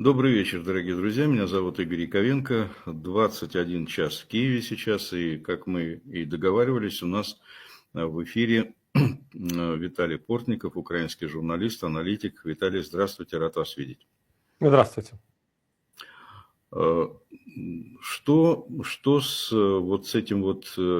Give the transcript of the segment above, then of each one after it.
Добрый вечер, дорогие друзья. Меня зовут Игорь Яковенко. 21 час в Киеве сейчас. И, как мы и договаривались, у нас в эфире Виталий Портников, украинский журналист, аналитик. Виталий, здравствуйте, рад вас видеть. Здравствуйте. Что с этим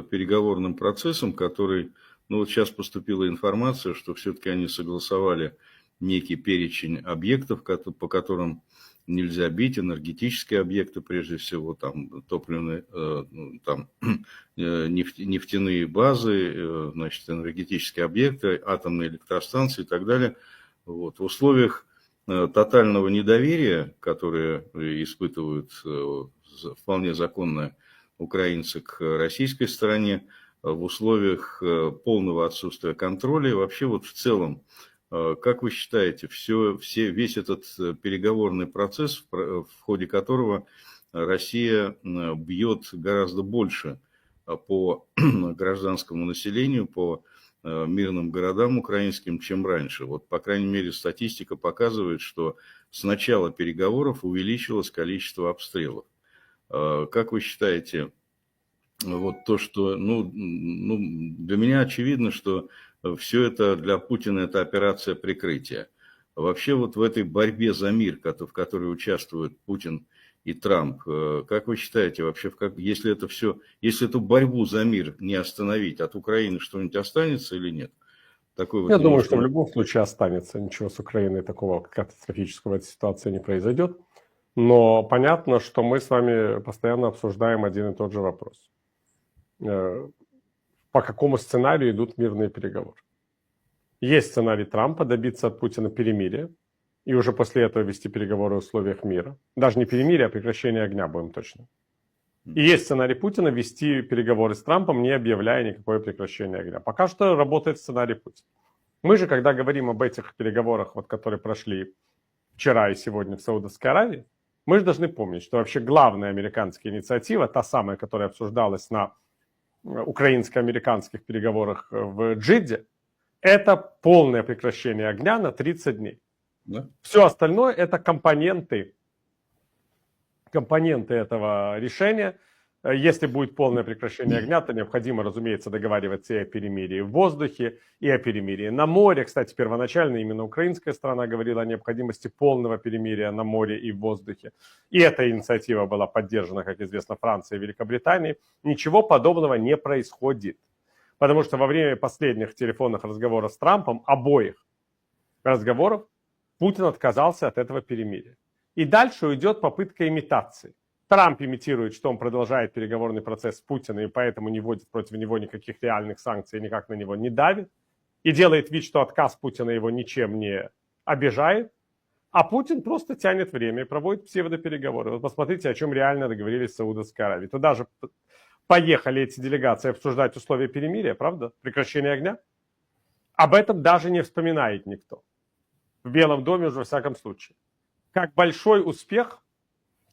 переговорным процессом, который, вот сейчас поступила информация, что все-таки они согласовали некий перечень объектов, по которым нельзя бить, энергетические объекты, прежде всего, там топливные, нефтяные базы, значит, энергетические объекты, атомные электростанции и так далее. В условиях тотального недоверия, которое испытывают вполне законно украинцы к российской стороне, в условиях полного отсутствия контроля и вообще в целом, как вы считаете, весь этот переговорный процесс, в ходе которого Россия бьет гораздо больше по гражданскому населению, по мирным городам украинским, чем раньше? По крайней мере, статистика показывает, что с начала переговоров увеличилось количество обстрелов. Как вы считаете, то, что, для меня очевидно, что все это для Путина это операция прикрытия. Вообще в этой борьбе за мир, в которой участвуют Путин и Трамп, как вы считаете, вообще, если эту борьбу за мир не остановить, от Украины что-нибудь останется или нет? Я думаю, что в любом случае останется. Ничего с Украиной такого катастрофического в этой ситуации не произойдет. Но понятно, что мы с вами постоянно обсуждаем один и тот же вопрос. По какому сценарию идут мирные переговоры? Есть сценарий Трампа добиться от Путина перемирия и уже после этого вести переговоры в условиях мира. Даже не перемирия, а прекращения огня, будем точно. И есть сценарий Путина вести переговоры с Трампом, не объявляя никакое прекращение огня. Пока что работает сценарий Путина. Мы же, когда говорим об этих переговорах, которые прошли вчера и сегодня в Саудовской Аравии, мы же должны помнить, что вообще главная американская инициатива, та самая, которая обсуждалась на украинско-американских переговорах в Джидде, это полное прекращение огня на 30 дней. Да? Все остальное это компоненты этого решения. Если будет полное прекращение огня, то необходимо, разумеется, договариваться и о перемирии в воздухе, и о перемирии на море. Кстати, первоначально именно украинская сторона говорила о необходимости полного перемирия на море и в воздухе. И эта инициатива была поддержана, как известно, Францией и Великобританией. Ничего подобного не происходит. Потому что во время последних телефонных разговоров с Трампом, обоих разговоров, Путин отказался от этого перемирия. И дальше уйдет попытка имитации. Трамп имитирует, что он продолжает переговорный процесс с Путиным, и поэтому не вводит против него никаких реальных санкций, никак на него не давит. И делает вид, что отказ Путина его ничем не обижает. А Путин просто тянет время и проводит псевдопереговоры. Посмотрите, о чем реально договорились в Саудовской Аравии. Туда же поехали эти делегации обсуждать условия перемирия, правда? Прекращение огня. Об этом даже не вспоминает никто. В Белом доме уже во всяком случае. Как большой успех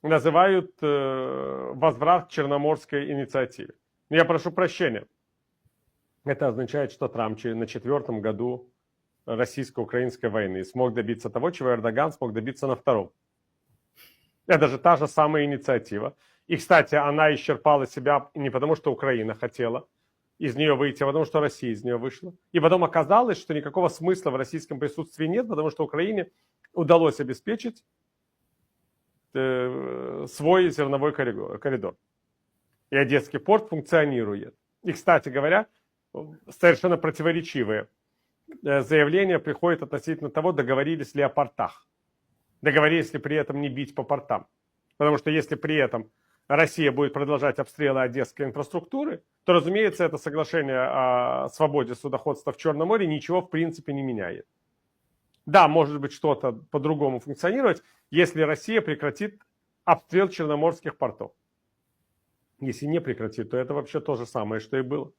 называют возврат к Черноморской инициативе. Но я прошу прощения. Это означает, что Трамп на 4-м году российско-украинской войны смог добиться того, чего Эрдоган смог добиться на 2-м. Это же та же самая инициатива. И, кстати, она исчерпала себя не потому, что Украина хотела из нее выйти, а потому, что Россия из нее вышла. И потом оказалось, что никакого смысла в российском присутствии нет, потому что Украине удалось обеспечить свой зерновой коридор. И Одесский порт функционирует. И, кстати говоря, совершенно противоречивые заявления приходят относительно того, договорились ли о портах. Договорились ли при этом не бить по портам. Потому что если при этом Россия будет продолжать обстрелы одесской инфраструктуры, то, разумеется, это соглашение о свободе судоходства в Черном море ничего в принципе не меняет. Да, может быть что-то по-другому функционировать, если Россия прекратит обстрел черноморских портов. Если не прекратит, то это вообще то же самое, что и было.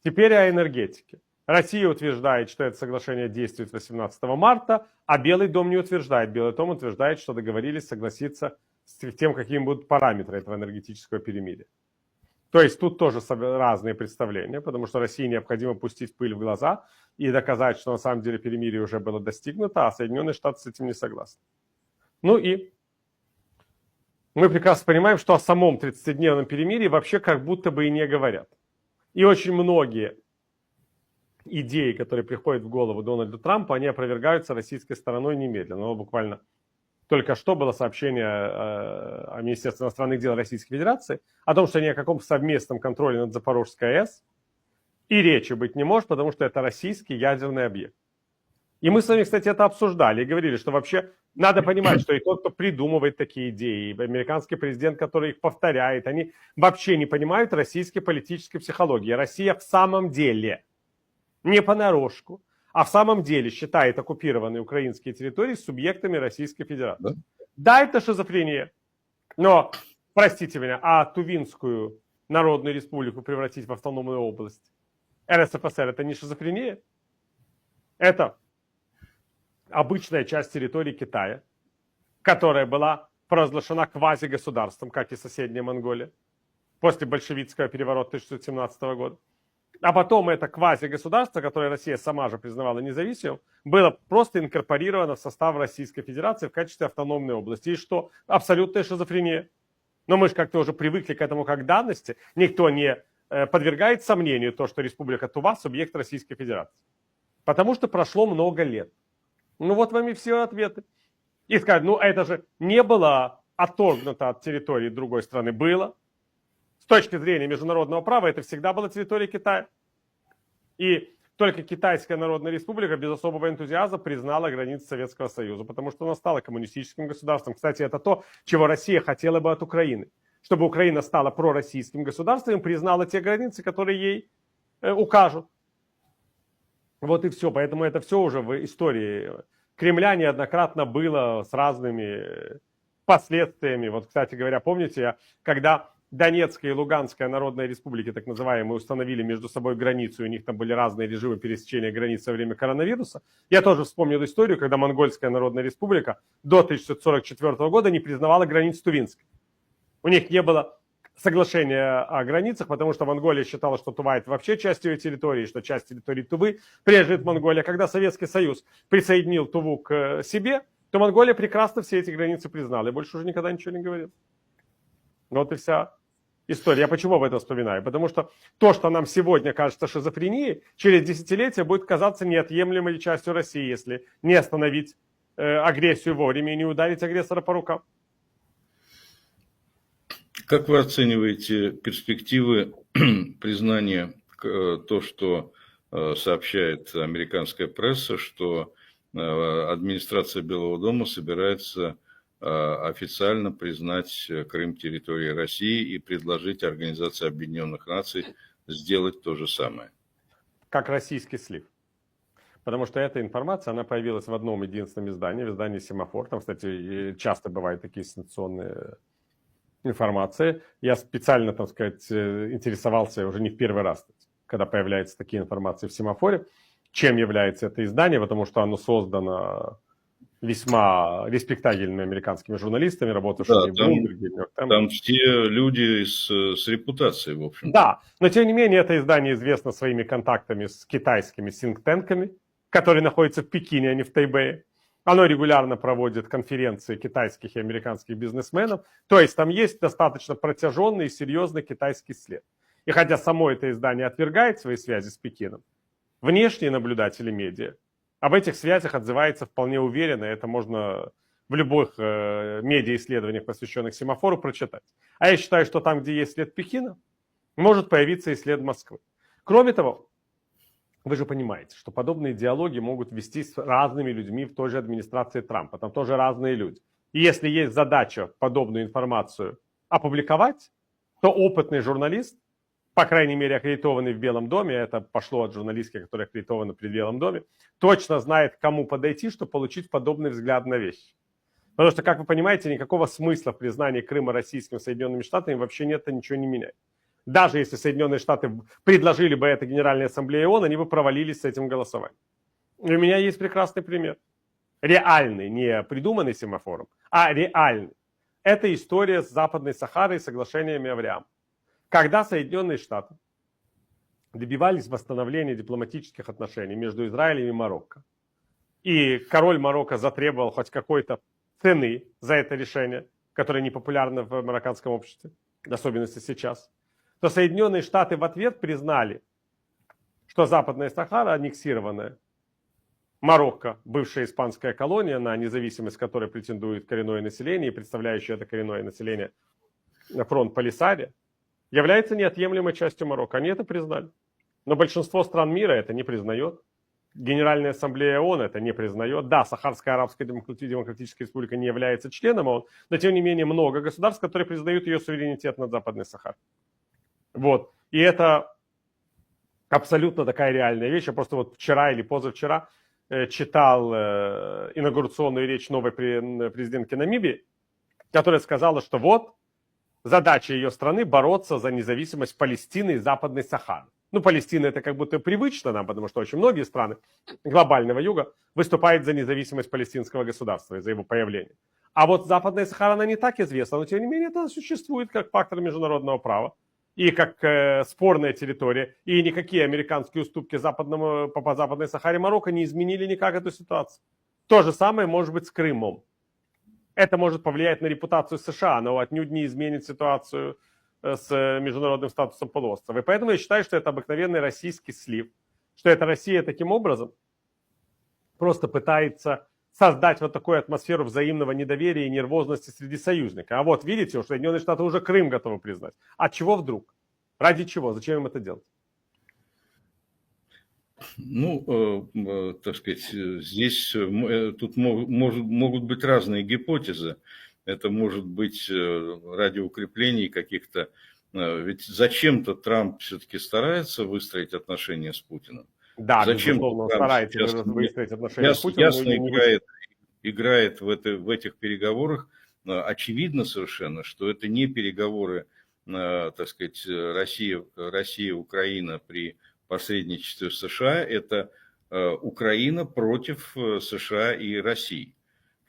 Теперь о энергетике. Россия утверждает, что это соглашение действует 18 марта, а Белый дом не утверждает. Белый дом утверждает, что договорились согласиться с тем, какими будут параметры этого энергетического перемирия. То есть тут тоже разные представления, потому что России необходимо пустить пыль в глаза и доказать, что на самом деле перемирие уже было достигнуто, а Соединенные Штаты с этим не согласны. Ну и мы прекрасно понимаем, что о самом 30-дневном перемирии вообще как будто бы и не говорят. И очень многие идеи, которые приходят в голову Дональду Трампу, они опровергаются российской стороной немедленно. Но буквально только что было сообщение о Министерстве иностранных дел Российской Федерации о том, что ни о каком совместном контроле над Запорожской АЭС и речи быть не может, потому что это российский ядерный объект. И мы с вами, кстати, это обсуждали и говорили, что вообще надо понимать, что и тот, кто придумывает такие идеи, и американский президент, который их повторяет, они вообще не понимают российской политической психологии. Россия в самом деле, не понарошку, а в самом деле считает оккупированные украинские территории субъектами Российской Федерации. Да? Да, это шизофрения, но, простите меня, а Тувинскую Народную Республику превратить в автономную область РСФСР, это не шизофрения? Это обычная часть территории Китая, которая была провозглашена квазигосударством, как и соседняя Монголия, после большевистского переворота 1917 года. А потом это квазигосударство, которое Россия сама же признавала независимым, было просто инкорпорировано в состав Российской Федерации в качестве автономной области. И что? Абсолютная шизофрения. Но мы же как-то уже привыкли к этому как данности. Никто не подвергает сомнению то, что Республика Тува – субъект Российской Федерации. Потому что прошло много лет. Ну вот вам и все ответы. И сказать, ну это же не было отторгнуто от территории другой страны. Было. С точки зрения международного права это всегда была территория Китая. И только Китайская Народная Республика без особого энтузиазма признала границы Советского Союза, потому что она стала коммунистическим государством. Кстати, это то, чего Россия хотела бы от Украины. Чтобы Украина стала пророссийским государством и признала те границы, которые ей укажут. Вот и все. Поэтому это все уже в истории Кремля неоднократно было с разными последствиями. Вот, кстати говоря, помните, когда Донецкая и Луганская народные республики, так называемые, установили между собой границу, у них там были разные режимы пересечения границ во время коронавируса. Я тоже вспомнил историю, когда Монгольская народная республика до 1944 года не признавала границ Тувинской. У них не было соглашения о границах, потому что Монголия считала, что Тува это вообще часть ее территории, что часть территории Тувы принадлежит Монголии. Когда Советский Союз присоединил Туву к себе, то Монголия прекрасно все эти границы признала и больше уже никогда ничего не говорила. Вот и вся история. Я почему об этом вспоминаю? Потому что то, что нам сегодня кажется шизофренией, через десятилетия будет казаться неотъемлемой частью России, если не остановить агрессию вовремя и не ударить агрессора по рукам. Как вы оцениваете перспективы признания то, что сообщает американская пресса, что администрация Белого дома собирается официально признать Крым территорией России и предложить Организации Объединенных Наций сделать то же самое? Как российский слив. Потому что эта информация, она появилась в одном единственном издании, в издании «Семафор». Там, кстати, часто бывают такие сенсационные информации. Я специально, так сказать, интересовался уже не в первый раз, когда появляются такие информации в «Семафоре», чем является это издание, потому что оно создано весьма респектабельными американскими журналистами, работавшими в Bloomberg. Там все люди с репутацией, в общем. Да, но тем не менее это издание известно своими контактами с китайскими синктенками, которые находятся в Пекине, а не в Тайбэе. Оно регулярно проводит конференции китайских и американских бизнесменов. То есть там есть достаточно протяженный и серьезный китайский след. И хотя само это издание отвергает свои связи с Пекином, внешние наблюдатели медиа об этих связях отзывается вполне уверенно. Это можно в любых медиа-исследованиях, посвященных Семафору, прочитать. А я считаю, что там, где есть след Пекина, может появиться и след Москвы. Кроме того, вы же понимаете, что подобные диалоги могут вести с разными людьми в той же администрации Трампа. Там тоже разные люди. И если есть задача подобную информацию опубликовать, то опытный журналист, по крайней мере аккредитованный в Белом доме, это пошло от журналистки, которая аккредитована при Белом доме, точно знает, к кому подойти, чтобы получить подобный взгляд на вещи. Потому что, как вы понимаете, никакого смысла в признании Крыма российским Соединенными Штатами вообще нет, это ничего не меняет. Даже если Соединенные Штаты предложили бы это Генеральной Ассамблее ООН, они бы провалились с этим голосованием. И у меня есть прекрасный пример. Реальный, не придуманный Семафором, а реальный. Это история с Западной Сахарой и соглашениями Авраама. Когда Соединенные Штаты добивались восстановления дипломатических отношений между Израилем и Марокко, и король Марокко затребовал хоть какой-то цены за это решение, которое не популярно в марокканском обществе, в особенности сейчас, то Соединенные Штаты в ответ признали, что Западная Сахара, аннексированная Марокко, бывшая испанская колония, на независимость которой претендует коренное население и представляющее это коренное население фронт Полисарио, является неотъемлемой частью Марокко. Они это признали. Но большинство стран мира это не признает. Генеральная ассамблея ООН это не признает. Да, Сахарская Арабская Демократическая Республика не является членом ООН, но тем не менее много государств, которые признают ее суверенитет над Западной Сахарой. Вот. И это абсолютно такая реальная вещь. Я просто вот вчера или позавчера читал инаугурационную речь новой президентки Намибии, которая сказала, что вот задача ее страны бороться за независимость Палестины и Западной Сахары. Ну, Палестина это как будто привычно нам, потому что очень многие страны глобального юга выступают за независимость палестинского государства и за его появление. А вот Западная Сахара, она не так известна, но тем не менее это существует как фактор международного права и как спорная территория. И никакие американские уступки по Западной Сахаре Марокко не изменили никак эту ситуацию. То же самое может быть с Крымом. Это может повлиять на репутацию США, но отнюдь не изменит ситуацию с международным статусом полуострова. И поэтому я считаю, что это обыкновенный российский слив, что это Россия таким образом просто пытается создать вот такую атмосферу взаимного недоверия и нервозности среди союзников. А вот видите, что Соединенные Штаты уже Крым готовы признать. От чего вдруг? Ради чего? Зачем им это делать? Ну, так сказать, здесь тут могут быть разные гипотезы. Это может быть ради укрепления каких-то... Ведь зачем-то Трамп все-таки старается выстроить отношения с Путиным. Да, зачем безусловно, он старается выстроить отношения с Путиным. Ясно играет в этих переговорах. Очевидно совершенно, что это не переговоры, так сказать, Россия-Украина при посредничестве США, это Украина против США и России.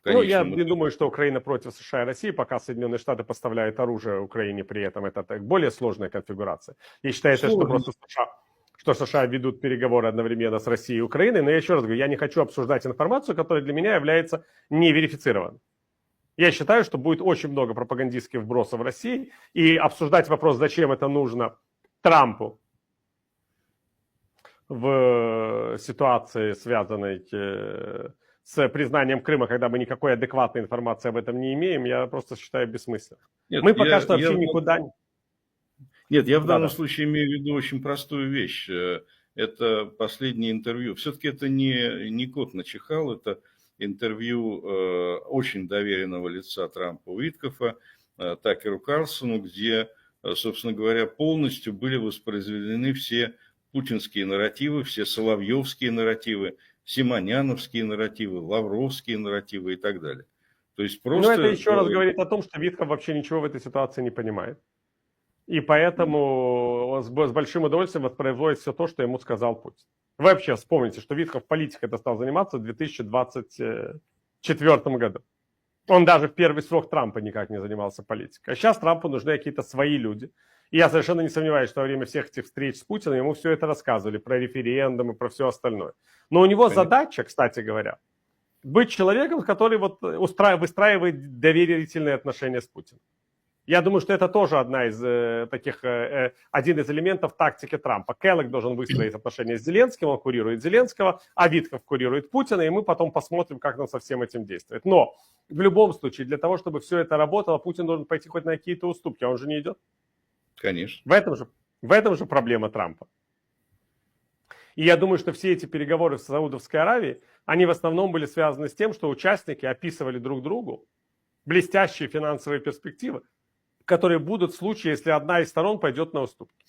Ну, я не думаю, что Украина против США и России, пока Соединенные Штаты поставляют оружие Украине, при этом это более сложная конфигурация. И считается, что просто США ведут переговоры одновременно с Россией и Украиной. Но я еще раз говорю, я не хочу обсуждать информацию, которая для меня является неверифицированной. Я считаю, что будет очень много пропагандистских вбросов в России, и обсуждать вопрос, зачем это нужно Трампу в ситуации, связанной с признанием Крыма, когда мы никакой адекватной информации об этом не имеем, я просто считаю бессмысленным. Мы пока что вообще никуда не... Нет, я в данном случае имею в виду очень простую вещь. Это последнее интервью. Все-таки это не кот начихал, это интервью очень доверенного лица Трампа Уиткофа Такеру Карлсону, где, собственно говоря, полностью были воспроизведены все путинские нарративы, все соловьевские нарративы, симоняновские нарративы, лавровские нарративы и так далее. То есть просто... Но это еще раз говорит о том, что Витков вообще ничего в этой ситуации не понимает. И поэтому с большим удовольствием воспроизводит все то, что ему сказал Путин. Вы вообще вспомните, что Витков политикой это стал заниматься в 2024 году. Он даже в первый срок Трампа никак не занимался политикой. А сейчас Трампу нужны какие-то свои люди. И я совершенно не сомневаюсь, что во время всех этих встреч с Путиным ему все это рассказывали, про референдумы, про все остальное. Но у него задача, кстати говоря, быть человеком, который вот выстраивает доверительные отношения с Путиным. Я думаю, что это тоже один из элементов тактики Трампа. Келлог должен выстроить отношения с Зеленским, он курирует Зеленского, а Витков курирует Путина, и мы потом посмотрим, как он со всем этим действует. Но в любом случае, для того, чтобы все это работало, Путин должен пойти хоть на какие-то уступки, а он же не идет. Конечно. В этом же проблема Трампа. И я думаю, что все эти переговоры в Саудовской Аравии, они в основном были связаны с тем, что участники описывали друг другу блестящие финансовые перспективы, которые будут в случае, если одна из сторон пойдет на уступки.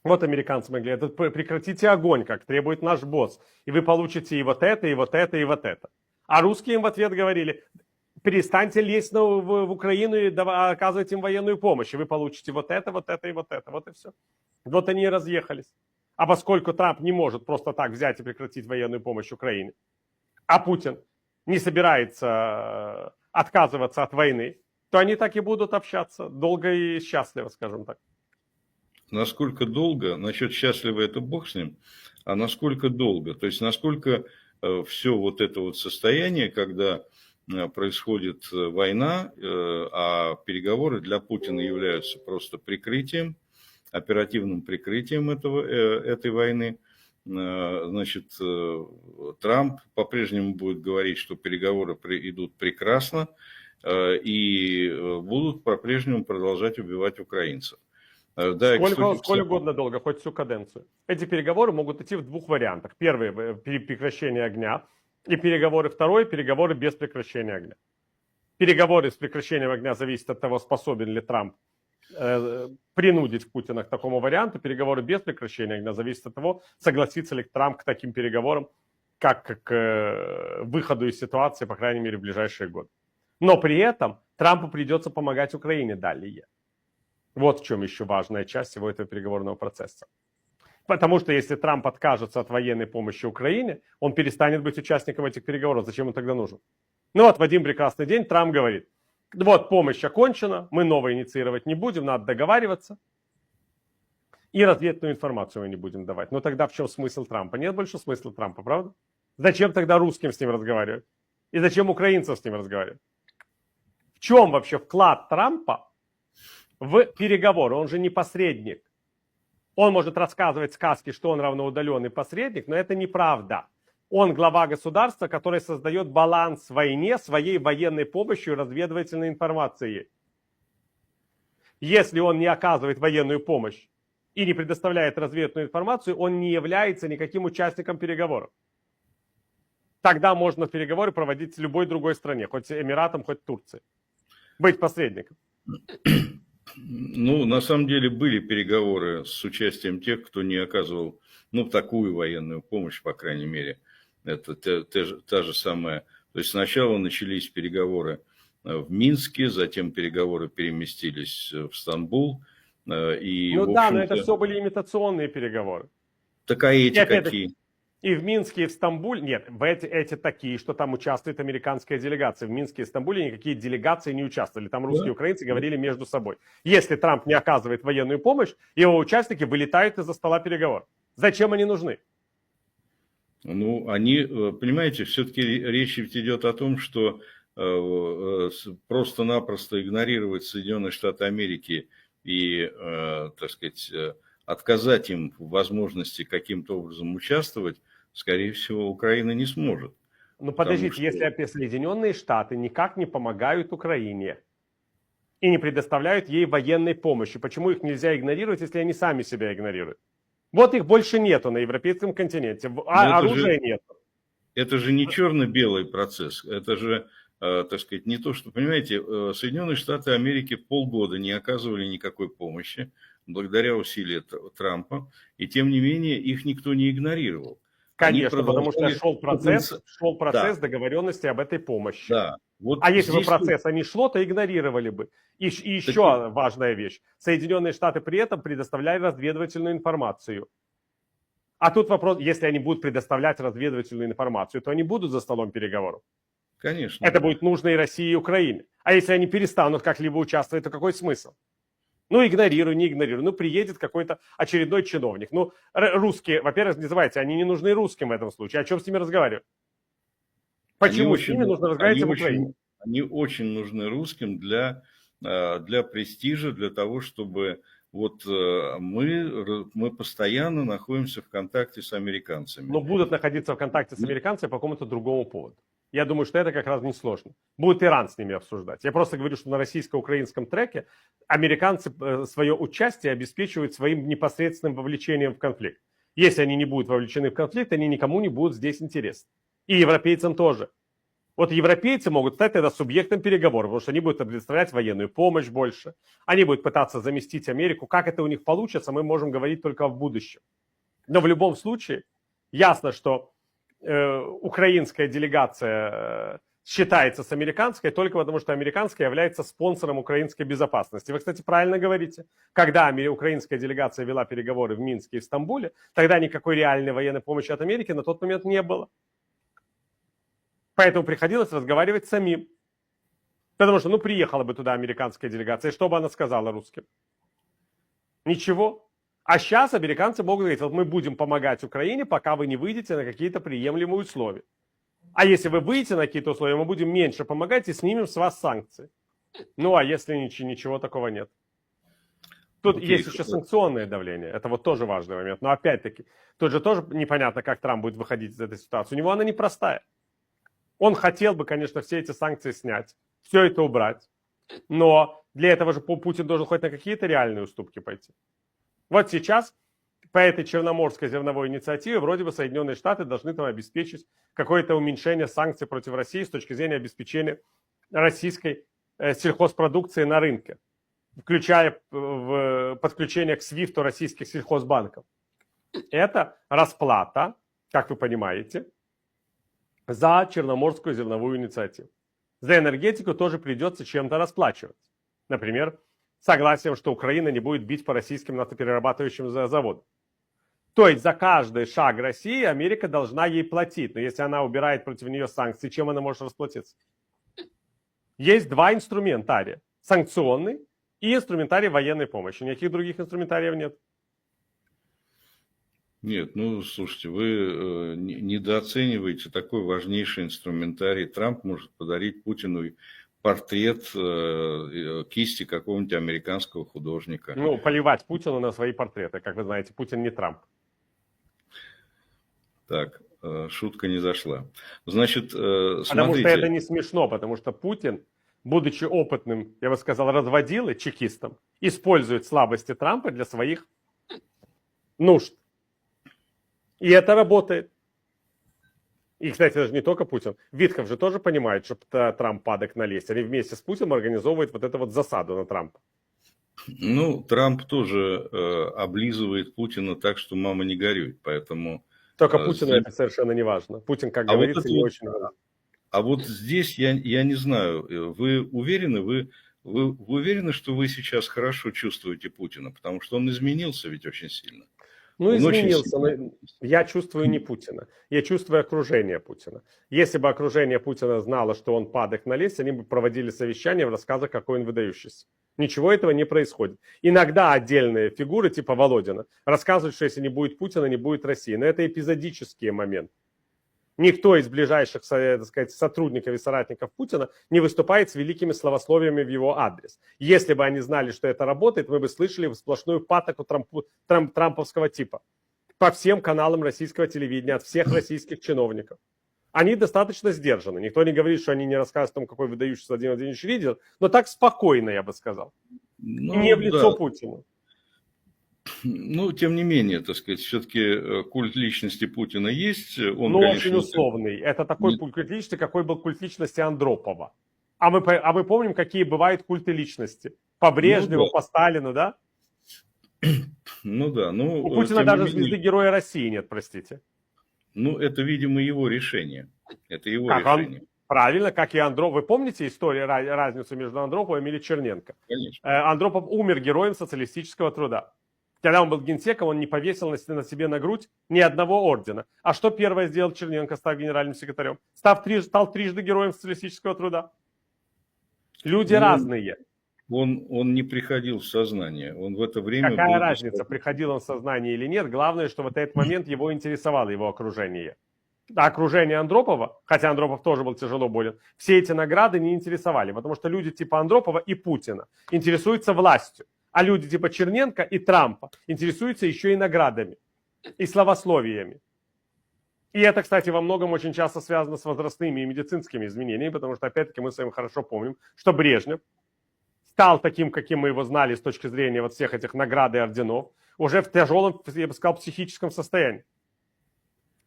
Вот американцы могли, это прекратите огонь, как требует наш босс, и вы получите и вот это, и вот это, и вот это. А русские им в ответ говорили, перестаньте лезть в Украину и оказывать им военную помощь, и вы получите вот это, вот это и вот это. Вот и все. Вот они и разъехались. А поскольку Трамп не может просто так взять и прекратить военную помощь Украине, а Путин не собирается отказываться от войны, то они так и будут общаться долго и счастливо, скажем так. Насколько долго, насчет счастливо это бог с ним, а насколько долго, то есть насколько все вот это вот состояние, когда происходит война, а переговоры для Путина являются просто прикрытием, оперативным прикрытием этой войны. Значит, Трамп по-прежнему будет говорить, что переговоры идут прекрасно и будут по-прежнему продолжать убивать украинцев. Да, Сколь угодно долго, хоть всю каденцию. Эти переговоры могут идти в двух вариантах. Первый – прекращение огня. И переговоры второй – переговоры без прекращения огня. Переговоры с прекращением огня зависят от того, способен ли Трамп принудить Путина к такому варианту. Переговоры без прекращения огня зависят от того, согласится ли Трамп к таким переговорам, как к выходу из ситуации, по крайней мере, в ближайшие годы. Но при этом Трампу придется помогать Украине далее. Вот в чем еще важная часть всего этого переговорного процесса. Потому что если Трамп откажется от военной помощи Украине, он перестанет быть участником этих переговоров. Зачем он тогда нужен? Ну вот в один прекрасный день Трамп говорит: вот помощь окончена, мы новое инициировать не будем, надо договариваться. И разведную информацию мы не будем давать. Но тогда в чем смысл Трампа? Нет больше смысла Трампа, правда? Зачем тогда русским с ним разговаривать? И зачем украинцам с ним разговаривать? В чем вообще вклад Трампа в переговоры? Он же не посредник. Он может рассказывать сказки, что он равноудаленный посредник, но это неправда. Он глава государства, который создает баланс в войне своей военной помощью и разведывательной информацией. Если он не оказывает военную помощь и не предоставляет разведывательную информацию, он не является никаким участником переговоров. Тогда можно переговоры проводить с любой другой стране, хоть Эмиратом, хоть Турцией. Быть посредником. Ну, на самом деле были переговоры с участием тех, кто не оказывал, такую военную помощь, по крайней мере. Это та же самая. То есть сначала начались переговоры в Минске, затем переговоры переместились в Стамбул. И, ну да, но это все были имитационные переговоры. Так а эти какие? И в Минске, и в Стамбуле, нет, эти такие, что там участвует американская делегация. В Минске и Стамбуле никакие делегации не участвовали. Там русские и украинцы говорили между собой. Если Трамп не оказывает военную помощь, его участники вылетают из-за стола переговоров. Зачем они нужны? Ну, они, понимаете, все-таки речь ведь идет о том, что просто-напросто игнорировать Соединенные Штаты Америки и, так сказать, отказать им в возможности каким-то образом участвовать, скорее всего, Украина не сможет. Ну, подождите, что... если Соединенные Штаты никак не помогают Украине и не предоставляют ей военной помощи, почему их нельзя игнорировать, если они сами себя игнорируют? Вот их больше нету на европейском континенте, оружия нет. Это же не черно-белый процесс, это же, так сказать, не то, что, понимаете, Соединенные Штаты Америки полгода не оказывали никакой помощи, благодаря усилиям Трампа, и тем не менее их никто не игнорировал. Конечно, потому что шел процесс договоренности об этой помощи. Да. Вот а если бы процесса не шло, то игнорировали бы. И еще важная вещь. Соединенные Штаты при этом предоставляли разведывательную информацию. А тут вопрос, если они будут предоставлять разведывательную информацию, то они будут за столом переговоров. Конечно. Это будет нужно и России, и Украине. А если они перестанут как-либо участвовать, то какой смысл? Ну, игнорируй, не игнорируй. Ну, приедет какой-то очередной чиновник. Ну, русские, во-первых, не забывайте, они не нужны русским в этом случае. О чем с ними разговаривать? Почему с ними нужно разговаривать в Украине? Они очень нужны русским для престижа, для того, чтобы вот мы постоянно находимся в контакте с американцами. Но будут находиться в контакте с американцами по какому-то другому поводу. Я думаю, что это как раз несложно. Будет Иран с ними обсуждать. Я просто говорю, что на российско-украинском треке американцы свое участие обеспечивают своим непосредственным вовлечением в конфликт. Если они не будут вовлечены в конфликт, они никому не будут здесь интересны. И европейцам тоже. Вот европейцы могут стать тогда субъектом переговоров, потому что они будут предоставлять военную помощь больше. Они будут пытаться заместить Америку. Как это у них получится, мы можем говорить только в будущем. Но в любом случае, ясно, что украинская делегация считается с американской только потому, что американская является спонсором украинской безопасности. Вы, кстати, правильно говорите. Когда украинская делегация вела переговоры в Минске и в Стамбуле, тогда никакой реальной военной помощи от Америки на тот момент не было. Поэтому приходилось разговаривать самим. Потому что, приехала бы туда американская делегация, и что бы она сказала русским? Ничего. А сейчас американцы могут говорить, вот мы будем помогать Украине, пока вы не выйдете на какие-то приемлемые условия. А если вы выйдете на какие-то условия, мы будем меньше помогать и снимем с вас санкции. Ну, а если ничего такого нет? Тут есть еще санкционное давление. Это вот тоже важный момент. Но опять-таки, тут же тоже непонятно, как Трамп будет выходить из этой ситуации. У него она непростая. Он хотел бы, конечно, все эти санкции снять, все это убрать. Но для этого же Путин должен хоть на какие-то реальные уступки пойти. Вот сейчас по этой Черноморской зерновой инициативе вроде бы Соединенные Штаты должны там обеспечить какое-то уменьшение санкций против России с точки зрения обеспечения российской сельхозпродукции на рынке, включая подключение к SWIFT российских сельхозбанков. Это расплата, как вы понимаете, за Черноморскую зерновую инициативу. За энергетику тоже придется чем-то расплачиваться. Например, согласием, что Украина не будет бить по российским нафтоперерабатывающим заводам. То есть за каждый шаг России Америка должна ей платить. Но если она убирает против нее санкции, чем она может расплатиться? Есть два инструментария. Санкционный и инструментарий военной помощи. Никаких других инструментариев нет. Нет, ну, слушайте, вы недооцениваете такой важнейший инструментарий. Трамп может подарить Путину портрет кисти какого-нибудь американского художника. Ну, поливать Путину на свои портреты. Как вы знаете, Путин не Трамп. Так, шутка не зашла. Значит, Потому смотрите. что это не смешно, потому что Путин, будучи опытным, я бы сказал, разводилой, чекистом, использует слабости Трампа для своих нужд. И это работает. И, кстати, даже не только Путин. Витков же тоже понимает, что Трамп падок на лезть. Они вместе с Путиным организовывают вот эту вот засаду на Трампа. Ну, Трамп тоже облизывает Путина так, что мама не горюй. Поэтому... Только Путину это совершенно не важно. Путин, как говорится, вот не очень важно. А вот здесь я не знаю, вы уверены, вы уверены, что вы сейчас хорошо чувствуете Путина? Потому что он изменился ведь очень сильно. Ну, изменился, но я чувствую не Путина. Я чувствую окружение Путина. Если бы окружение Путина знало, что он падок на лезть, они бы проводили совещание в рассказах, какой он выдающийся. Ничего этого не происходит. Иногда отдельные фигуры, типа Володина, рассказывают, что если не будет Путина, не будет России. Но это эпизодические моменты. Никто из ближайших, так сказать, сотрудников и соратников Путина не выступает с великими словословиями в его адрес. Если бы они знали, что это работает, мы бы слышали сплошную патоку трамповского типа по всем каналам российского телевидения, от всех российских чиновников. Они достаточно сдержаны. Никто не говорит, что они не рассказывают о том, какой выдающийся Владимир Владимирович лидер, но так спокойно, я бы сказал. Ну, не в лицо Путину. Ну, тем не менее, так сказать, все-таки культ личности Путина есть. Он, ну, конечно, очень условный. Это такой культ личности, какой был культ личности Андропова. А мы помним, какие бывают культы личности. По Брежневу, по Сталину, да? Ну да. Ну, у Путина даже звезды Героя России нет, простите. Ну, это, видимо, его решение. Это его решение. Правильно, как и Андропов. Вы помните историю, разницу между Андроповым или Черненко? Конечно. Андропов умер героем социалистического труда. Когда он был генсеком, он не повесил на себе на грудь ни одного ордена. А что первое сделал Черненко, став генеральным секретарем? Стал трижды героем социалистического труда. Люди разные. Он не приходил в сознание. Он в это время... Какая разница, приходил он в сознание или нет? Главное, что в этот момент его интересовало его окружение. А окружение Андропова, хотя Андропов тоже был тяжело болен, все эти награды не интересовали. Потому что люди типа Андропова и Путина интересуются властью. А люди типа Черненко и Трампа интересуются еще и наградами, и словословиями. И это, кстати, во многом очень часто связано с возрастными и медицинскими изменениями, потому что, опять-таки, мы с вами хорошо помним, что Брежнев стал таким, каким мы его знали с точки зрения вот всех этих наград и орденов, уже в тяжелом, я бы сказал, психическом состоянии.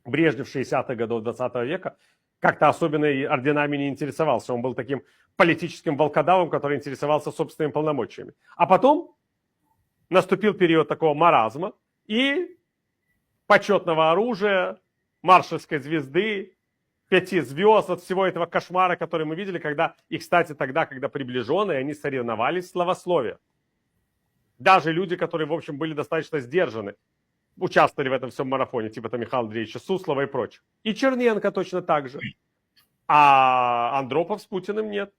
Брежнев в 60-х годах 20 века как-то особенно и орденами не интересовался. Он был таким политическим волкодавом, который интересовался собственными полномочиями. А потом наступил период такого маразма и почетного оружия, маршальской звезды, 5 звезд, от всего этого кошмара, который мы видели, когда, и, кстати, тогда, когда приближенные, они соревновались в словословии. Даже люди, которые, в общем, были достаточно сдержаны, участвовали в этом всем марафоне, типа там Михаила Андреевича Суслова и прочих. И Черненко точно так же. А Андропов с Путиным нет.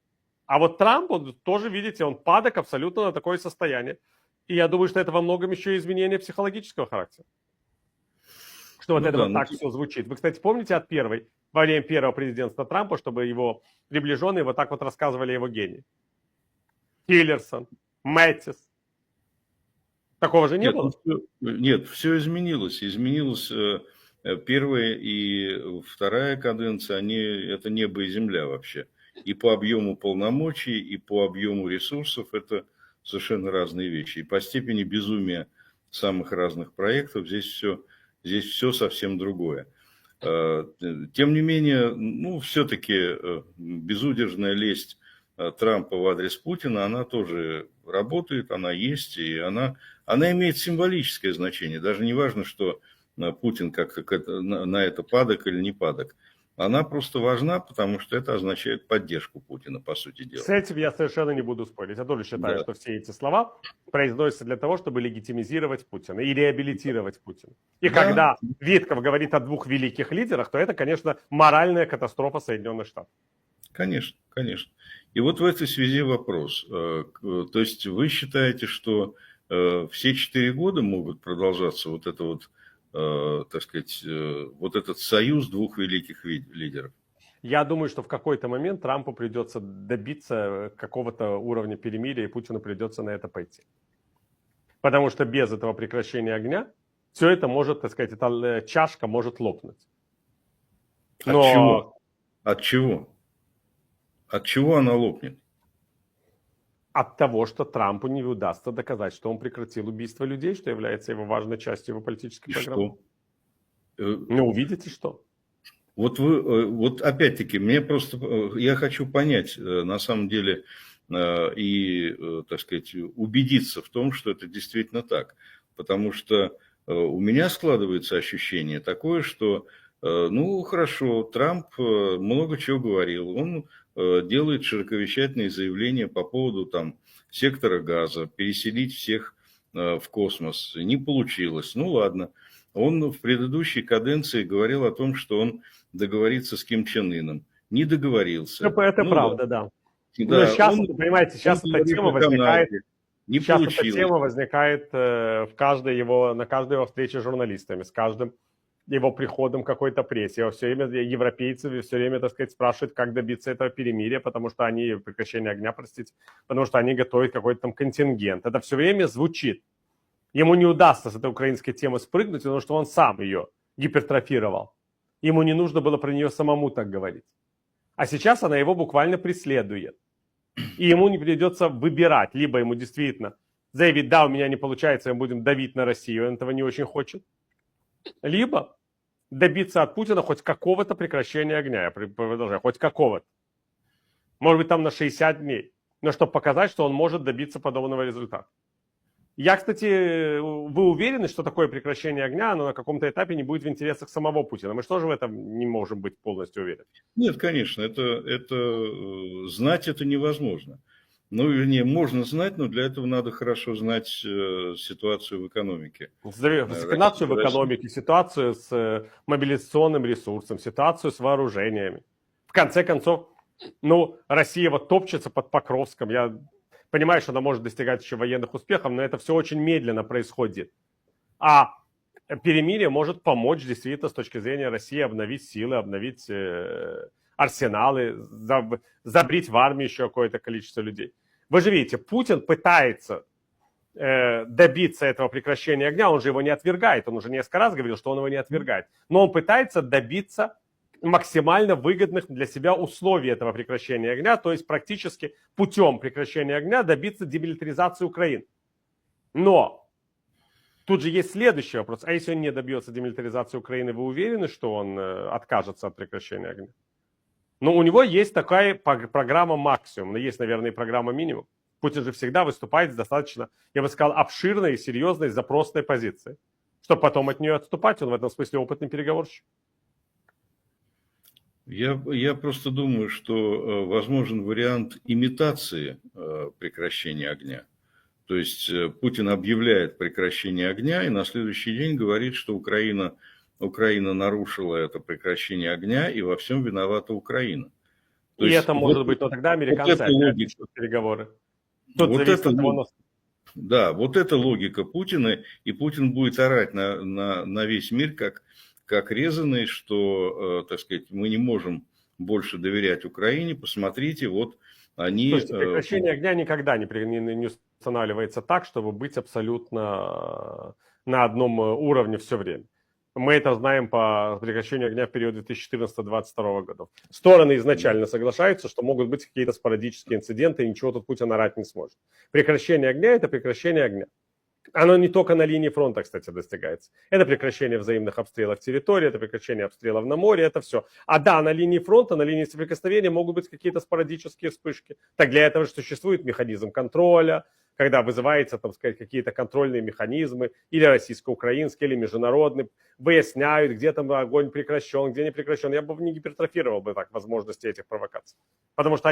А вот Трамп, он тоже, видите, он падок абсолютно на такое состояние. И я думаю, что это во многом еще и изменение психологического характера. Что вот это вот так все звучит. Вы, кстати, помните от первой во время первого президентства Трампа, чтобы его приближенные вот так вот рассказывали о его гении. Тиллерсон, Мэттис. Такого же не было? Нет, все изменилось. Изменилась первая и вторая каденция, это небо и земля вообще. И по объему полномочий, и по объему ресурсов это совершенно разные вещи. И по степени безумия самых разных проектов здесь все совсем другое. Тем не менее, ну, все-таки безудержная лесть Трампа в адрес Путина, она тоже работает, она есть, и она имеет символическое значение. Даже не важно, что Путин как-то на это падок или не падок. Она просто важна, потому что это означает поддержку Путина, по сути дела. С этим я совершенно не буду спорить. Я тоже считаю, что все эти слова произносятся для того, чтобы легитимизировать Путина и реабилитировать Путина. И когда Витков говорит о двух великих лидерах, то это, конечно, моральная катастрофа Соединенных Штатов. Конечно, конечно. И вот в этой связи вопрос. То есть вы считаете, что все 4 года могут продолжаться вот это вот, так сказать, вот этот союз двух великих лидеров? Я думаю, что в какой-то момент Трампу придется добиться какого-то уровня перемирия, и Путину придется на это пойти. Потому что без этого прекращения огня все это может, так сказать, эта чашка может лопнуть. Но... От чего? От чего? От чего она лопнет? От того, что Трампу не удастся доказать, что он прекратил убийство людей, что является его важной частью его политической программы. Что? Ну, увидите, что. Вот опять-таки, я хочу понять, на самом деле, и, так сказать, убедиться в том, что это действительно так. Потому что у меня складывается ощущение такое, что, ну, хорошо, Трамп много чего говорил, он делает широковещательные заявления по поводу там сектора газа, переселить всех в космос. Не получилось. Ну, ладно. Он в предыдущей каденции говорил о том, что он договорится с Ким Чен Ыном. Не договорился. Это правда, да. Да, но сейчас, понимаете, сейчас эта тема возникает. Сейчас эта тема возникает на каждой его встрече с журналистами, с каждым его приходом к какой-то прессе. Все время европейцы все время, так сказать, спрашивают, как добиться этого перемирия, потому что они, прекращения огня, простите, потому что они готовят какой-то там контингент. Это все время звучит. Ему не удастся с этой украинской темы спрыгнуть, потому что он сам ее гипертрофировал. Ему не нужно было про нее самому так говорить. А сейчас она его буквально преследует. И ему не придется выбирать. Либо ему действительно заявить, да, у меня не получается, мы будем давить на Россию, он этого не очень хочет. Либо добиться от Путина хоть какого-то прекращения огня. Я продолжаю, хоть какого-то. Может быть, там на 60 дней. Но чтобы показать, что он может добиться подобного результата. Я, кстати, вы уверены, что такое прекращение огня, оно на каком-то этапе не будет в интересах самого Путина? Мы что же в этом не можем быть полностью уверены? Нет, конечно, знать это невозможно. Ну, вернее, можно знать, но для этого надо хорошо знать ситуацию в экономике. Ситуацию в экономике, ситуацию с мобилизационным ресурсом, ситуацию с вооружениями. В конце концов, ну, Россия вот топчется под Покровском. Я понимаю, что она может достигать еще военных успехов, но это все очень медленно происходит. А перемирие может помочь действительно с точки зрения России обновить силы, обновить арсеналы, забрить в армию еще какое-то количество людей. Вы же видите, Путин пытается добиться этого прекращения огня, он же его не отвергает, он уже несколько раз говорил, что он его не отвергает, но он пытается добиться максимально выгодных для себя условий этого прекращения огня, то есть практически путем прекращения огня добиться демилитаризации Украины. Но тут же есть следующий вопрос, а если он не добьется демилитаризации Украины, вы уверены, что он откажется от прекращения огня? Ну, у него есть такая программа максимум, но есть, наверное, и программа минимум. Путин же всегда выступает с достаточно, я бы сказал, обширной, серьезной, запросной позицией, чтобы потом от нее отступать. Он в этом смысле опытный переговорщик. Я просто думаю, что возможен вариант имитации прекращения огня. То есть Путин объявляет прекращение огня и на следующий день говорит, что Украина нарушила это прекращение огня и во всем виновата Украина. То есть, это может быть, но тогда американцы опять начнут переговоры. Тут вот зависит от того, да, вот это логика Путина, и Путин будет орать на весь мир, как как резаный, что, так сказать, мы не можем больше доверять Украине. Посмотрите, вот они... Слушайте, прекращение огня никогда не устанавливается так, чтобы быть абсолютно на одном уровне все время. Мы это знаем по прекращению огня в период 2014-2022 годов. Стороны изначально соглашаются, что могут быть какие-то спорадические инциденты, и ничего тут Путин орать не сможет. Прекращение огня – это прекращение огня. Оно не только на линии фронта, кстати, достигается. Это прекращение взаимных обстрелов территории, это прекращение обстрелов на море, это все. А да, на линии фронта, на линии соприкосновения могут быть какие-то спорадические вспышки. Так для этого же существует механизм контроля, когда вызываются, там сказать, какие-то контрольные механизмы, или российско-украинские, или международные, выясняют, где там огонь прекращен, где не прекращен. Я бы не гипертрофировал бы так возможности этих провокаций. Потому что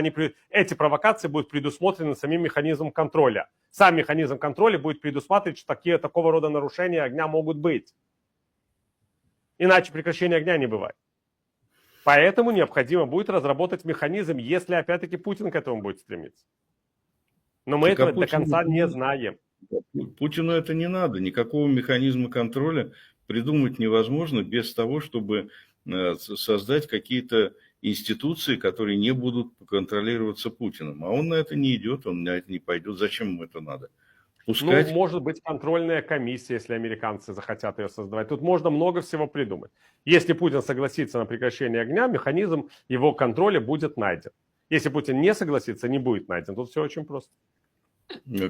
эти провокации будут предусмотрены самим механизмом контроля. Сам механизм контроля будет предусматривать, что такого рода нарушения огня могут быть. Иначе прекращения огня не бывает. Поэтому необходимо будет разработать механизм, если опять-таки Путин к этому будет стремиться. Но мы этого до конца не знаем. Путину это не надо. Никакого механизма контроля придумать невозможно без того, чтобы создать какие-то институции, которые не будут контролироваться Путиным. А он на это не идет, он на это не пойдет. Зачем ему это надо? Пускать... Ну, может быть, контрольная комиссия, если американцы захотят ее создавать. Тут можно много всего придумать. Если Путин согласится на прекращение огня, механизм его контроля будет найден. Если Путин не согласится, не будет найден. Тут все очень просто.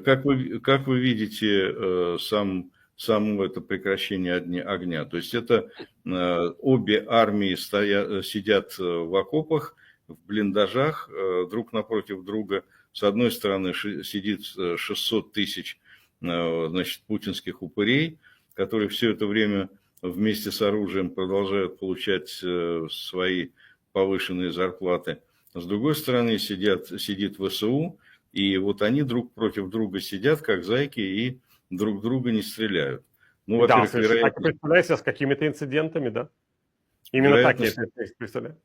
Как вы видите само это прекращение огня? То есть это обе армии сидят в окопах, в блиндажах друг напротив друга. С одной стороны сидит 600 тысяч, значит, путинских упырей, которые все это время вместе с оружием продолжают получать свои повышенные зарплаты. С другой стороны сидит ВСУ, и вот они друг против друга сидят, как зайки, и друг друга не стреляют. Ну, во-первых, да, вероятно... представляете, с какими-то инцидентами, да? Именно так я это представляю.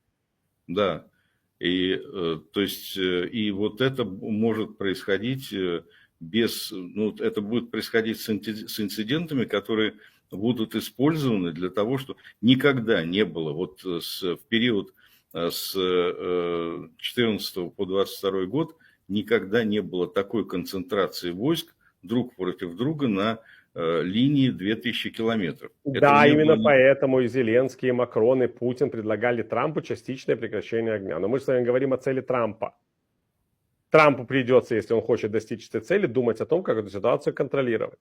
Да. И, то есть, и вот это может происходить без... Ну, это будет происходить с инцидентами, которые будут использованы для того, что никогда не было вот в период с 14 по 22 год никогда не было такой концентрации войск друг против друга на линии 2000 километров. Да, именно поэтому и Зеленский, и Макрон, и Путин предлагали Трампу частичное прекращение огня. Но мы с вами говорим о цели Трампа. Трампу придется, если он хочет достичь этой цели, думать о том, как эту ситуацию контролировать.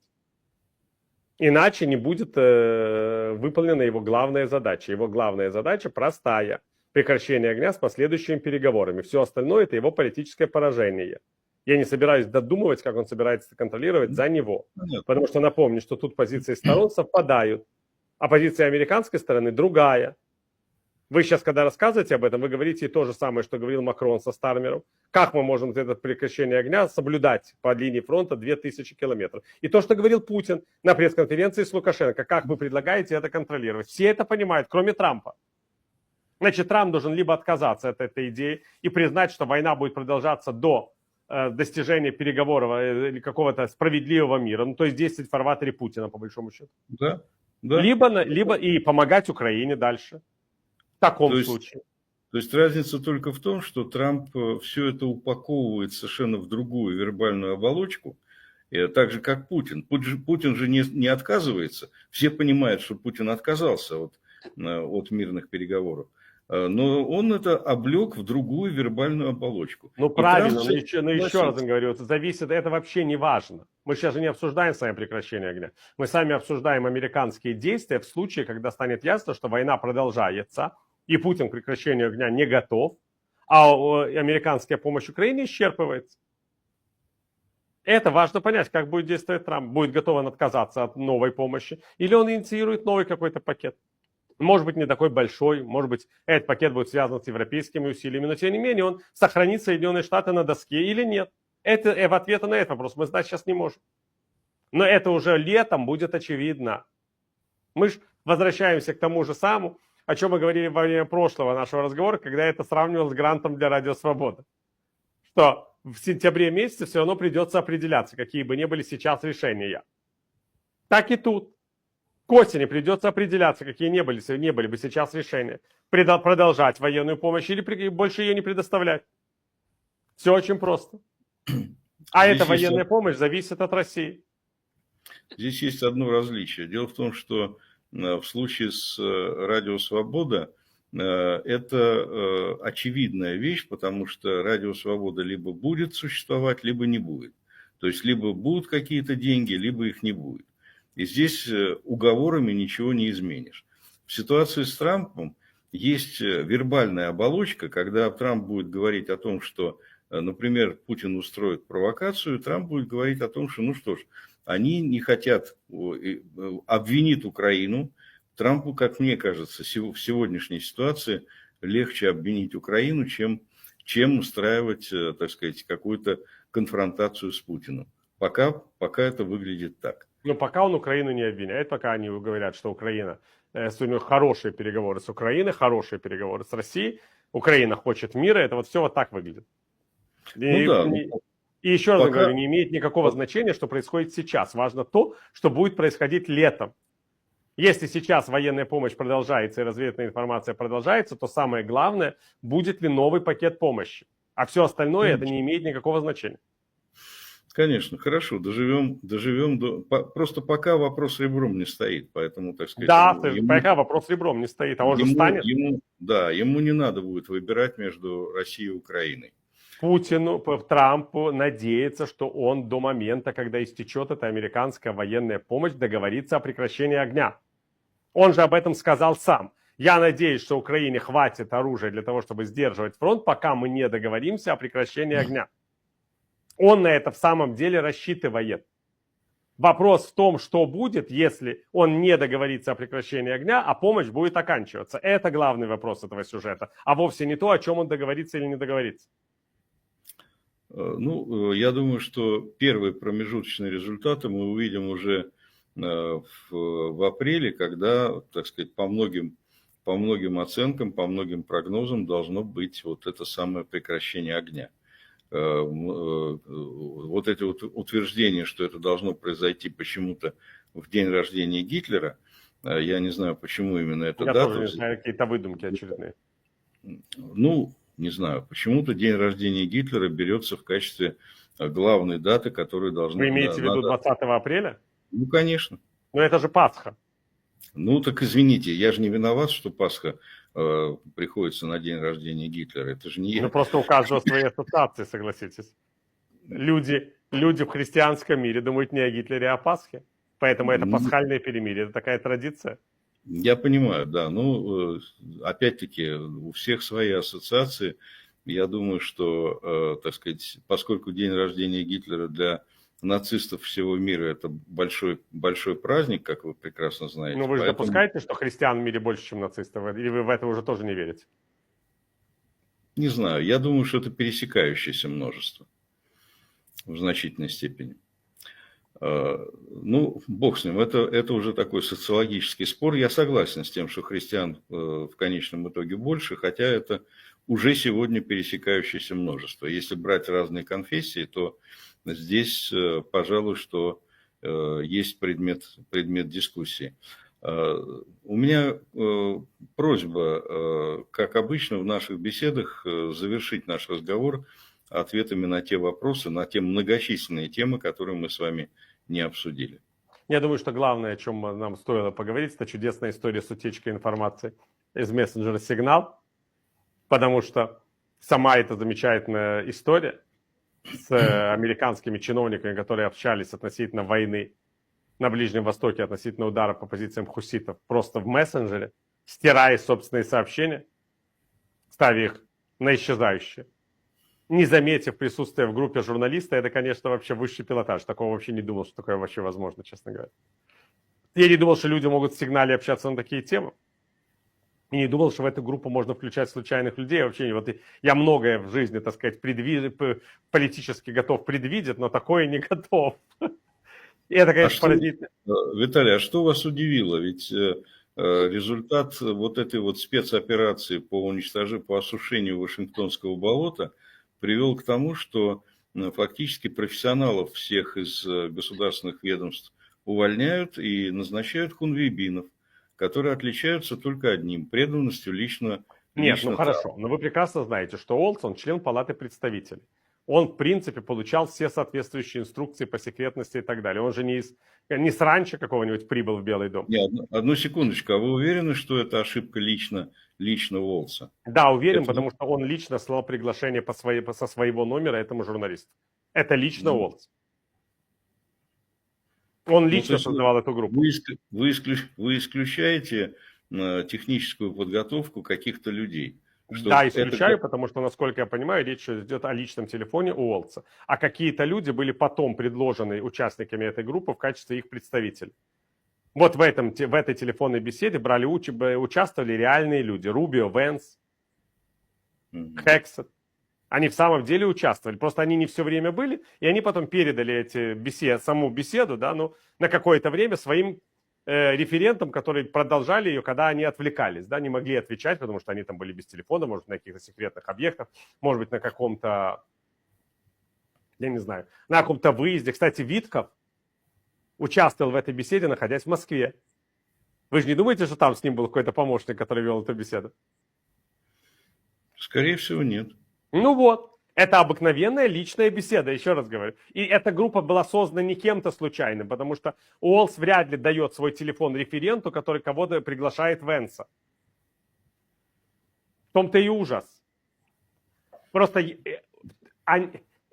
Иначе не будет выполнена его главная задача. Его главная задача простая. Прекращение огня с последующими переговорами. Все остальное – это его политическое поражение. Я не собираюсь додумывать, как он собирается контролировать за него. Потому что напомню, что тут позиции сторон совпадают. А позиция американской стороны другая. Вы сейчас, когда рассказываете об этом, вы говорите то же самое, что говорил Макрон со Стармером. Как мы можем это прекращение огня соблюдать по линии фронта 2000 километров? И то, что говорил Путин на пресс-конференции с Лукашенко. Как вы предлагаете это контролировать? Все это понимают, кроме Трампа. Значит, Трамп должен либо отказаться от этой идеи и признать, что война будет продолжаться до достижения переговоров или какого-то справедливого мира. Ну, то есть действовать в фарватере Путина, по большому счету. Да, да. Либо и помогать Украине дальше. В таком случае. То есть разница только в том, что Трамп все это упаковывает совершенно в другую вербальную оболочку, так же, как Путин. Путин же не отказывается. Все понимают, что Путин отказался от мирных переговоров. Но он это облег в другую вербальную оболочку. Ну, правильно, но еще раз говорю, это зависит, это вообще не важно. Мы сейчас же не обсуждаем с вами прекращение огня. Мы сами обсуждаем американские действия в случае, когда станет ясно, что война продолжается, и Путин к прекращению огня не готов, а американская помощь Украине исчерпывается. Это важно понять, как будет действовать Трамп. Будет готов он отказаться от новой помощи, или он инициирует новый какой-то пакет. Может быть, не такой большой, может быть, этот пакет будет связан с европейскими усилиями, но тем не менее он сохранит Соединенные Штаты на доске или нет. Это в ответ на этот вопрос мы знать сейчас не можем. Но это уже летом будет очевидно. Мы же возвращаемся к тому же самому, о чем мы говорили во время прошлого нашего разговора, когда я это сравнивал с грантом для Радио Свобода. Что в сентябре месяце все равно придется определяться, какие бы ни были сейчас решения. Так и тут. К осени придется определяться, какие не были бы сейчас решения. Продолжать военную помощь или больше ее не предоставлять. Все очень просто. А эта военная помощь зависит от России. Здесь есть одно различие. Дело в том, что в случае с Радио Свобода это очевидная вещь, потому что Радио Свобода либо будет существовать, либо не будет. То есть либо будут какие-то деньги, либо их не будет. И здесь уговорами ничего не изменишь. В ситуации с Трампом есть вербальная оболочка, когда Трамп будет говорить о том, что, например, Путин устроит провокацию, Трамп будет говорить о том, что, ну что ж, они не хотят, обвинить Украину. Трампу, как мне кажется, в сегодняшней ситуации легче обвинить Украину, чем устраивать, так сказать, какую-то конфронтацию с Путиным. Пока это выглядит так. Но пока он Украину не обвиняет, пока они говорят, что Украина, у него хорошие переговоры с Украиной, хорошие переговоры с Россией, Украина хочет мира, это вот все вот так выглядит. И еще раз говорю, не имеет никакого значения, что происходит сейчас. Важно то, что будет происходить летом. Если сейчас военная помощь продолжается и разведывательная информация продолжается, то самое главное, будет ли новый пакет помощи. А все остальное это не имеет никакого значения. Конечно, хорошо, доживем просто пока вопрос ребром не стоит, поэтому, так сказать... Да, пока вопрос ребром не стоит, а он же станет. Ему не надо будет выбирать между Россией и Украиной. Трампу надеется, что он до момента, когда истечет эта американская военная помощь, договорится о прекращении огня. Он же об этом сказал сам. Я надеюсь, что Украине хватит оружия для того, чтобы сдерживать фронт, пока мы не договоримся о прекращении огня. Он на это в самом деле рассчитывает. Вопрос в том, что будет, если он не договорится о прекращении огня, а помощь будет оканчиваться. Это главный вопрос этого сюжета, а вовсе не то, о чем он договорится или не договорится. Ну, я думаю, что первые промежуточные результаты мы увидим уже в апреле, когда, так сказать, по многим оценкам, по многим прогнозам должно быть вот это самое прекращение огня. Вот эти вот утверждения, что это должно произойти почему-то в день рождения Гитлера, я не знаю, почему именно эта дата. Я тоже не знаю, какие-то выдумки очередные. Ну, не знаю, почему-то день рождения Гитлера берется в качестве главной даты, которая должна... Вы имеете в виду 20 апреля? Ну, конечно. Но это же Пасха. Ну, так извините, я же не виноват, что Пасха приходится на день рождения Гитлера. Это же не я. Ну, просто у каждого свои ассоциации, согласитесь. Люди в христианском мире думают не о Гитлере, а о Пасхе. Поэтому это пасхальное перемирие, это такая традиция. Я понимаю, да. Ну, опять-таки, у всех свои ассоциации. Я думаю, что, так сказать, поскольку день рождения Гитлера для нацистов всего мира это большой праздник, как вы прекрасно знаете. Ну, вы же допускаете, что христиан в мире больше, чем нацистов? Или вы в это уже тоже не верите? Не знаю. Я думаю, что это пересекающееся множество в значительной степени. Ну, бог с ним, это уже такой социологический спор. Я согласен с тем, что христиан в конечном итоге больше, хотя это уже сегодня пересекающееся множество. Если брать разные конфессии, то здесь, пожалуй, что есть предмет дискуссии. У меня просьба, как обычно в наших беседах, завершить наш разговор ответами на те вопросы, на те многочисленные темы, которые мы с вами не обсудили. Я думаю, что главное, о чем нам стоило поговорить, это чудесная история с утечкой информации из мессенджера «Сигнал», потому что сама эта замечательная история с американскими чиновниками, которые общались относительно войны на Ближнем Востоке, относительно удара по позициям хуситов, просто в мессенджере, стирая собственные сообщения, ставя их на исчезающие, не заметив присутствие в группе журналиста, это, конечно, вообще высший пилотаж. Такого вообще не думал, что такое вообще возможно, честно говоря. Я не думал, что люди могут в сигнале общаться на такие темы. И не думал, что в эту группу можно включать случайных людей. Вообще, вот я многое в жизни, так сказать, политически готов предвидеть, но такое не готов. И это, конечно, поразительно. Виталий, а что вас удивило? Ведь результат вот этой вот спецоперации по осушению Вашингтонского болота привел к тому, что фактически профессионалов всех из государственных ведомств увольняют и назначают хунвейбинов, которые отличаются только одним – преданностью Нет, ну лично хорошо, Трампу. но вы прекрасно знаете, что Олдс, он член Палаты представителей. Он, в принципе, получал все соответствующие инструкции по секретности и так далее. Он же не с ранчо какого-нибудь прибыл в Белый дом. Не, одну секундочку, а вы уверены, что это ошибка лично Уолтса? Да, уверен, Это, потому что он лично слал приглашение со своего номера этому журналисту. Это лично ну, Олдс. Он ну, то лично есть создавал эту группу. вы исключаете техническую подготовку каких-то людей. Что Да, это, исключаю, потому что, насколько я понимаю, речь идет о личном телефоне Уолтса. А какие-то люди были потом предложены участниками этой группы в качестве их представителей. Вот в этой телефонной беседе участвовали реальные люди. Рубио, Венс, Хексет. Они в самом деле участвовали. Просто они не все время были, и они потом передали саму беседу, да, ну, на какое-то время своим референтам, которые продолжали ее, когда они отвлекались, да, не могли отвечать, потому что они там были без телефона, может, на каких-то секретных объектах, может быть, на каком-то, я не знаю, на каком-то выезде. Кстати, Витков участвовал в этой беседе, находясь в Москве. Вы же не думаете, что там с ним был какой-то помощник, который вел эту беседу? скорее всего, нет. Ну вот, это обыкновенная личная беседа, еще раз говорю. И эта группа была создана не кем-то случайным, потому что Уолтс вряд ли дает свой телефон референту, который кого-то приглашает Венса. В том-то и ужас. Просто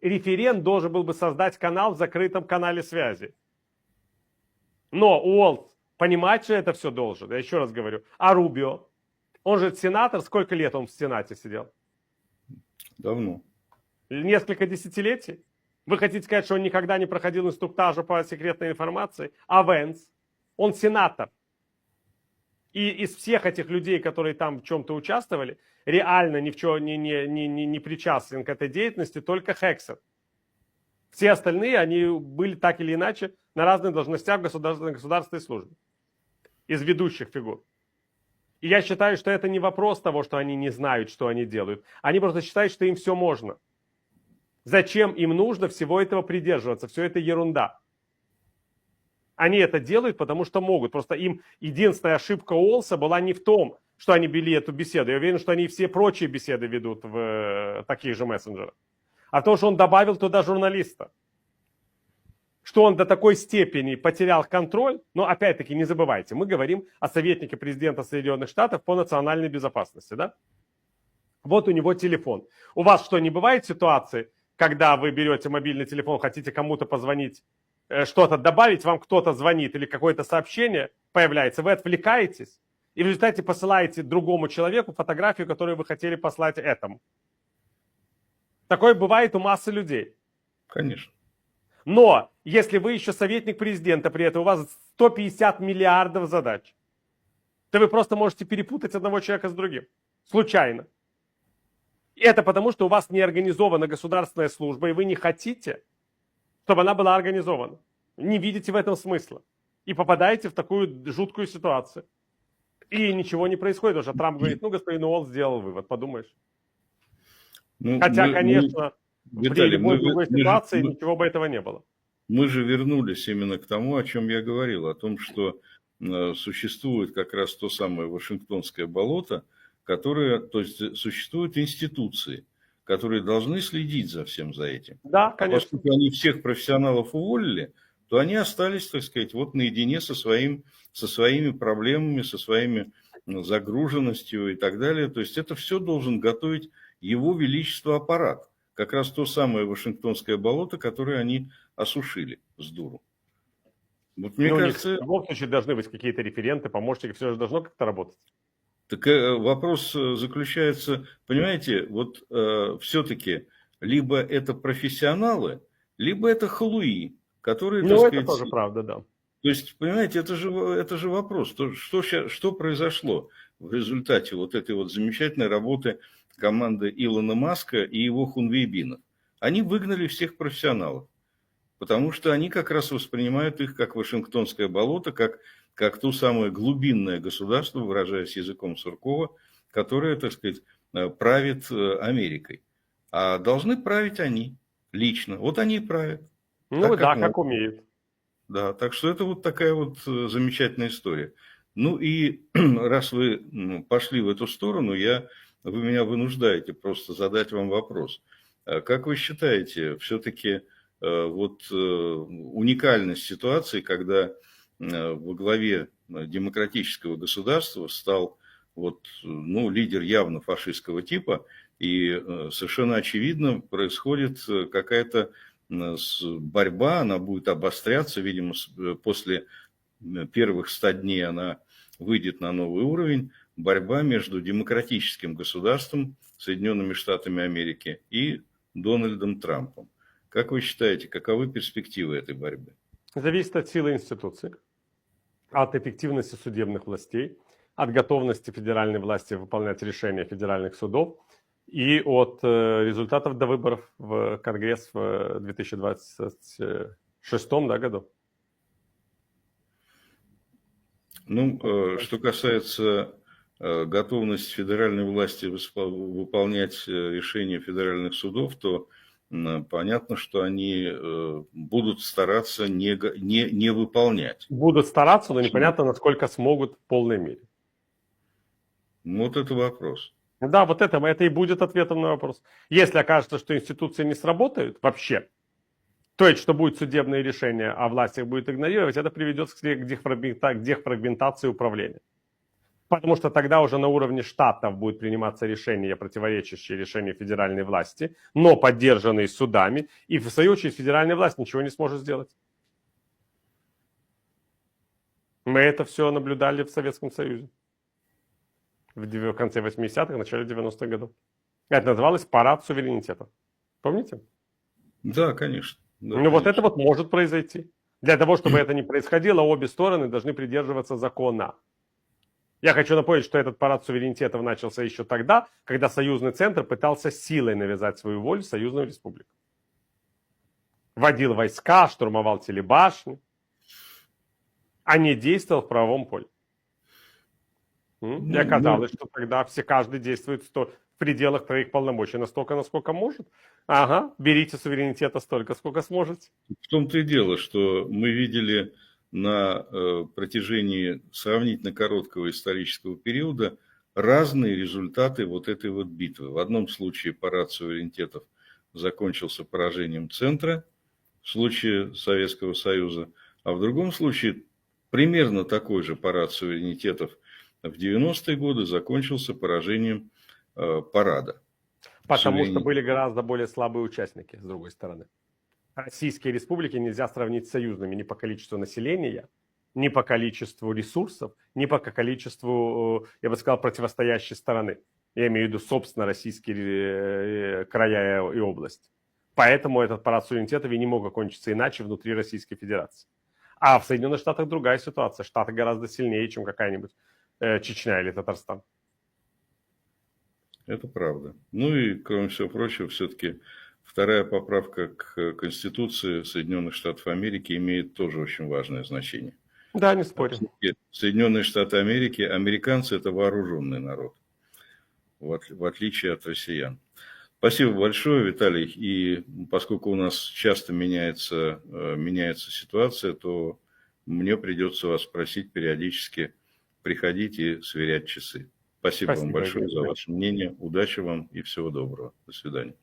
референт должен был бы создать канал в закрытом канале связи. Но Уолтс понимать, что это все должен, я еще раз говорю. А Рубио? Он же сенатор, сколько лет он в Сенате сидел? Давно. Несколько десятилетий? Вы хотите сказать, что он никогда не проходил инструктажа по секретной информации? А Венс? Он сенатор. И из всех этих людей, которые там в чем-то участвовали, реально ни в чем не причастен к этой деятельности только Хексет. Все остальные, они были так или иначе на разных должностях в государственной службе. Из ведущих фигур. И я считаю, что это не вопрос того, что они не знают, что они делают. Они просто считают, что им все можно. Зачем им нужно всего этого придерживаться? Все это ерунда. Они это делают, потому что могут. Просто им единственная ошибка Уолтса была не в том, что они вели эту беседу. Я уверен, что они все прочие беседы ведут в таких же мессенджерах. А в том, что он добавил туда журналиста. Что он до такой степени потерял контроль. Но опять-таки не забывайте, мы говорим о советнике президента Соединенных Штатов по национальной безопасности. Да? Вот у него телефон. У вас что, не бывает ситуации, когда вы берете мобильный телефон, хотите кому-то позвонить, что-то добавить, вам кто-то звонит или какое-то сообщение появляется, вы отвлекаетесь и в результате посылаете другому человеку фотографию, которую вы хотели послать этому. Такое бывает у массы людей. Конечно. Но если вы еще советник президента, при этом у вас 150 миллиардов задач, то вы просто можете перепутать одного человека с другим. Случайно. И это потому, что у вас не организована государственная служба, и вы не хотите, чтобы она была организована. Не видите в этом смысла. И попадаете в такую жуткую ситуацию. И ничего не происходит, потому что Трамп говорит, ну, господин Уолтс сделал вывод, подумаешь. Ну, Хотя, конечно, Виталий, при любой другой ситуации ничего бы этого не было. Мы же вернулись именно к тому, о чем я говорил, о том, что существует как раз то самое Вашингтонское болото, которое, то есть существуют институции, которые должны следить за всем за этим. Да, А конечно. поскольку они всех профессионалов уволили, то они остались, так сказать, вот наедине со своими проблемами, со своими загруженностью и так далее. То есть это все должен готовить его величество аппарат. Как раз то самое Вашингтонское болото, которое они осушили с дуру. Вот мне кажется... В любом случае должны быть какие-то референты, помощники, все же должно как-то работать. Так вопрос заключается, понимаете, вот все-таки либо это профессионалы, либо это халуи, которые, так сказать... это тоже правда, да. То есть, понимаете, это же вопрос, что произошло в результате вот этой вот замечательной работы команды Илона Маска и его хунвейбинов. Они выгнали всех профессионалов, потому что они как раз воспринимают их как Вашингтонское болото, как то самое глубинное государство, выражаясь языком Суркова, которое, так сказать, правит Америкой. А должны править они лично. Вот они и правят. Ну да, как умеют. да. Так что это вот такая вот замечательная история. Ну и раз вы пошли в эту сторону, вы меня вынуждаете просто задать вам вопрос. Как вы считаете, все-таки вот уникальность ситуации, когда во главе демократического государства стал вот, ну, лидер явно фашистского типа, и совершенно очевидно происходит какая-то борьба, она будет обостряться, видимо, после первых 100 дней она выйдет на новый уровень, борьба между демократическим государством, Соединенными Штатами Америки и Дональдом Трампом. Как вы считаете, каковы перспективы этой борьбы? Зависит от силы институций, от эффективности судебных властей, от готовности федеральной власти выполнять решения федеральных судов и от результатов до выборов в Конгресс в 2026 году. Ну, что касается готовности федеральной власти выполнять решения федеральных судов, то понятно, что они будут стараться не выполнять. Будут стараться, но непонятно, насколько смогут в полной мере. Вот это вопрос. Да, вот это и будет ответом на вопрос. Если окажется, что институции не сработают вообще, то есть, что будет судебное решение, а власть их будет игнорировать, это приведет к дефрагментации управления. Потому что тогда уже на уровне штатов будет приниматься решения, противоречащие решению федеральной власти, но поддержанные судами, и в свою очередь федеральная власть ничего не сможет сделать. Мы это все наблюдали в Советском Союзе в конце 80-х, начале 90-х годов. Это называлось парад суверенитета. Помните? Да, конечно. Да, ну, вот это вот может произойти. Для того, чтобы это не происходило, обе стороны должны придерживаться закона. Я хочу напомнить, что этот парад суверенитетов начался еще тогда, когда союзный центр пытался силой навязать свою волю союзную республику. Вводил войска, штурмовал телебашни, а не действовал в правовом поле. И оказалось, что тогда каждый действует в пределах своих полномочий настолько, насколько может. Ага, берите суверенитета столько, сколько сможете. В том-то и дело, что мы видели на протяжении сравнительно короткого исторического периода разные результаты вот этой вот битвы. В одном случае парад суверенитетов закончился поражением центра, в случае Советского Союза, а в другом случае примерно такой же парад суверенитетов в 90-е годы закончился поражением парада. Потому что были гораздо более слабые участники, с другой стороны. Российские республики нельзя сравнить с союзными ни по количеству населения, ни по количеству ресурсов, ни по количеству, я бы сказал, противостоящей стороны. Я имею в виду, собственно, российские края и области. Поэтому этот парад суверенитетов и не мог окончиться иначе внутри Российской Федерации. А в Соединенных Штатах другая ситуация. Штаты гораздо сильнее, чем какая-нибудь Чечня или Татарстан. Это правда. Ну и, кроме всего прочего, все-таки вторая поправка к Конституции Соединенных Штатов Америки имеет тоже очень важное значение. Да, не спорю. Соединенные Штаты Америки, американцы – это вооруженный народ, в отличие от россиян. Спасибо большое, Виталий. И поскольку у нас часто меняется ситуация, то мне придется вас просить периодически приходить и сверять часы. Спасибо вам большое за ваше мнение. Удачи вам и всего доброго. До свидания.